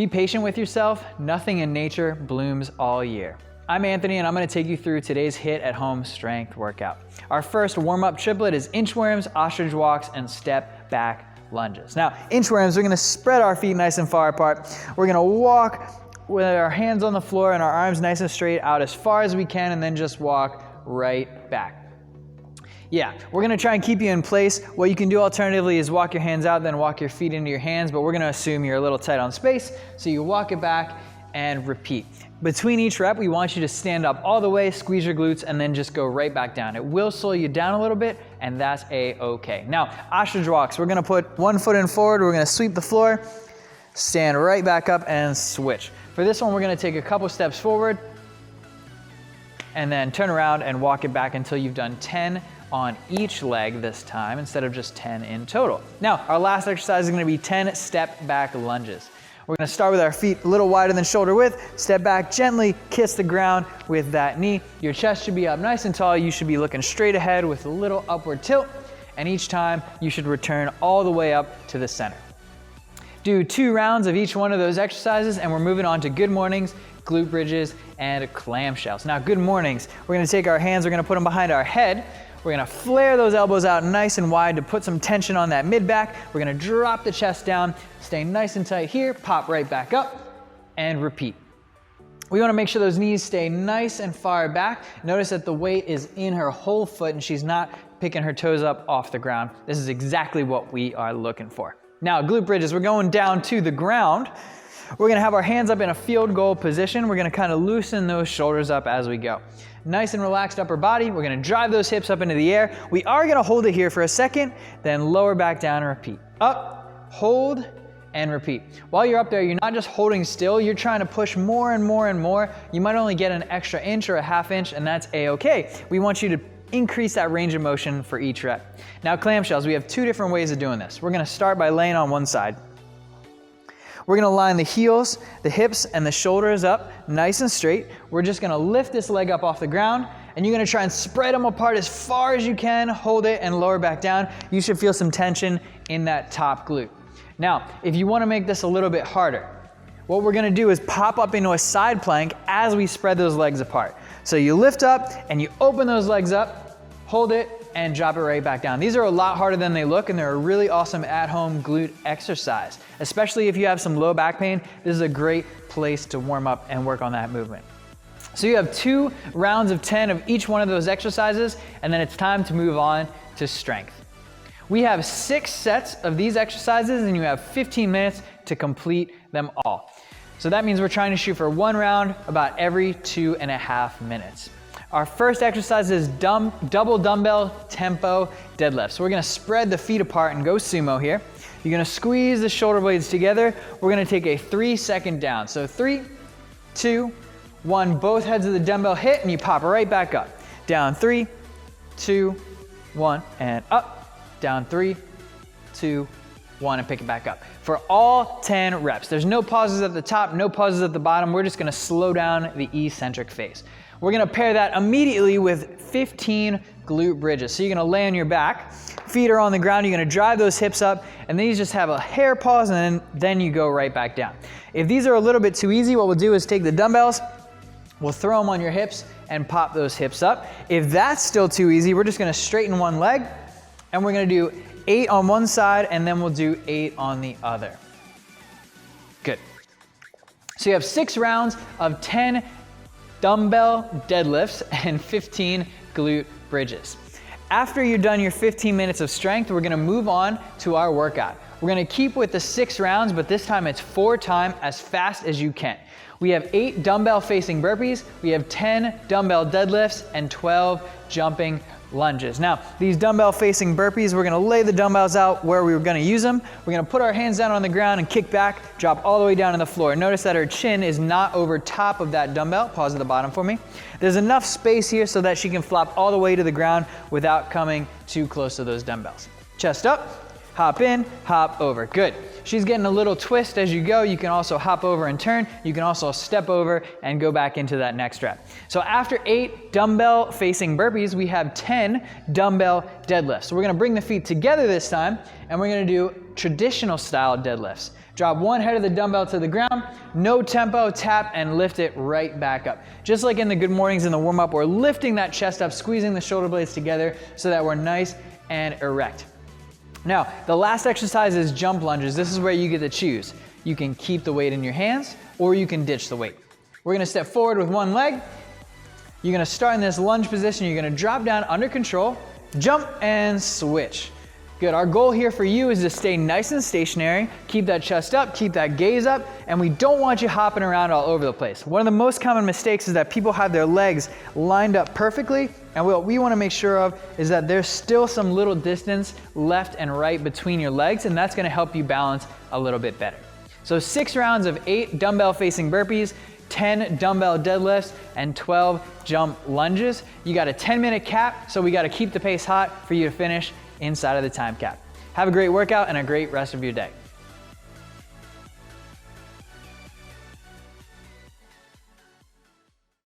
Be patient with yourself. Nothing in nature blooms all year. I'm Anthony, and I'm going to take you through today's HIIT at home strength workout. Our first warm-up triplet is inchworms, ostrich walks, and step back lunges. Now, inchworms, we're going to spread our feet nice and far apart. We're going to walk with our hands on the floor and our arms nice and straight out as far as we can, and then just walk right back. Yeah, we're gonna try and keep you in place. What you can do alternatively is walk your hands out, then walk your feet into your hands, but we're gonna assume you're a little tight on space, so you walk it back and repeat. Between each rep, we want you to stand up all the way, squeeze your glutes, and then just go right back down. It will slow you down a little bit, and that's a-okay. Now, ostrich walks, we're gonna put one foot in forward, we're gonna sweep the floor, stand right back up and switch. For this one, we're gonna take a couple steps forward, and then turn around and walk it back until you've done 10 on each leg this time, instead of just 10 in total. Now, our last exercise is gonna be 10 step back lunges. We're gonna start with our feet a little wider than shoulder width, step back, gently kiss the ground with that knee. Your chest should be up nice and tall. You should be looking straight ahead with a little upward tilt, and each time you should return all the way up to the center. Do 2 rounds of each one of those exercises, and we're moving on to good mornings, glute bridges, and clam shells. Now, good mornings, we're gonna take our hands, we're gonna put them behind our head. We're gonna flare those elbows out nice and wide to put some tension on that mid-back. We're gonna drop the chest down, stay nice and tight here, pop right back up, and repeat. We wanna make sure those knees stay nice and far back. Notice that the weight is in her whole foot and she's not picking her toes up off the ground. This is exactly what we are looking for. Now, glute bridges, we're going down to the ground. We're gonna have our hands up in a field goal position. We're gonna kind of loosen those shoulders up as we go. Nice and relaxed upper body. We're gonna drive those hips up into the air. We are gonna hold it here for a second, then lower back down and repeat. Up, hold, and repeat. While you're up there, you're not just holding still, you're trying to push more and more and more. You might only get an extra inch or a half inch, and that's a-okay. We want you to increase that range of motion for each rep. Now, clam shells, we have 2 different ways of doing this. We're gonna start by laying on one side. We're gonna line the heels, the hips, and the shoulders up nice and straight. We're just gonna lift this leg up off the ground, and you're gonna try and spread them apart as far as you can, hold it, and lower back down. You should feel some tension in that top glute. Now, if you wanna make this a little bit harder, what we're gonna do is pop up into a side plank as we spread those legs apart. So you lift up, and you open those legs up, hold it, and drop it right back down. These are a lot harder than they look, and they're a really awesome at-home glute exercise. Especially if you have some low back pain, this is a great place to warm up and work on that movement. So you have 2 rounds of 10 of each one of those exercises, and then it's time to move on to strength. We have 6 sets of these exercises, and you have 15 minutes to complete them all. So that means we're trying to shoot for 1 round about every 2.5 minutes. Our first exercise is double dumbbell tempo deadlift. So we're gonna spread the feet apart and go sumo here. You're gonna squeeze the shoulder blades together. We're gonna take a 3-second down. So 3, 2, 1, both heads of the dumbbell hit and you pop right back up. Down 3, 2, 1, and up. Down 3, 2, 1, and pick it back up. For all 10 reps. There's no pauses at the top, no pauses at the bottom. We're just gonna slow down the eccentric phase. We're gonna pair that immediately with 15 glute bridges. So you're gonna lay on your back, feet are on the ground, you're gonna drive those hips up, and then you just have a hair pause, and then you go right back down. If these are a little bit too easy, what we'll do is take the dumbbells, we'll throw them on your hips and pop those hips up. If that's still too easy, we're just gonna straighten one leg, and we're gonna do 8 on one side, and then we'll do 8 on the other. Good. So you have 6 rounds of 10 dumbbell deadlifts and 15 glute bridges. After you're done your 15 minutes of strength, we're gonna move on to our workout. We're gonna keep with the 6 rounds, but this time it's 4 times as fast as you can. We have 8 dumbbell facing burpees, we have 10 dumbbell deadlifts, and 12 jumping lunges. Now, these dumbbell facing burpees, we're gonna lay the dumbbells out where we were gonna use them. We're gonna put our hands down on the ground and kick back, drop all the way down on the floor. Notice that her chin is not over top of that dumbbell. Pause at the bottom for me. There's enough space here so that she can flop all the way to the ground without coming too close to those dumbbells. Chest up, hop in, hop over. Good. She's getting a little twist as you go. You can also hop over and turn. You can also step over and go back into that next rep. So after 8 dumbbell facing burpees, we have 10 dumbbell deadlifts. So we're gonna bring the feet together this time, and we're gonna do traditional style deadlifts. Drop one head of the dumbbell to the ground, no tempo, tap, and lift it right back up. Just like in the good mornings in the warm-up, we're lifting that chest up, squeezing the shoulder blades together so that we're nice and erect. Now, the last exercise is jump lunges. This is where you get to choose. You can keep the weight in your hands, or you can ditch the weight. We're gonna step forward with one leg. You're gonna start in this lunge position. You're gonna drop down under control, jump and switch. Good, our goal here for you is to stay nice and stationary, keep that chest up, keep that gaze up, and we don't want you hopping around all over the place. One of the most common mistakes is that people have their legs lined up perfectly, and what we wanna make sure of is that there's still some little distance left and right between your legs, and that's gonna help you balance a little bit better. So 6 rounds of 8 dumbbell facing burpees, 10 dumbbell deadlifts, and 12 jump lunges. You got a 10-minute cap, so we gotta keep the pace hot for you to finish inside of the time cap. Have a great workout and a great rest of your day.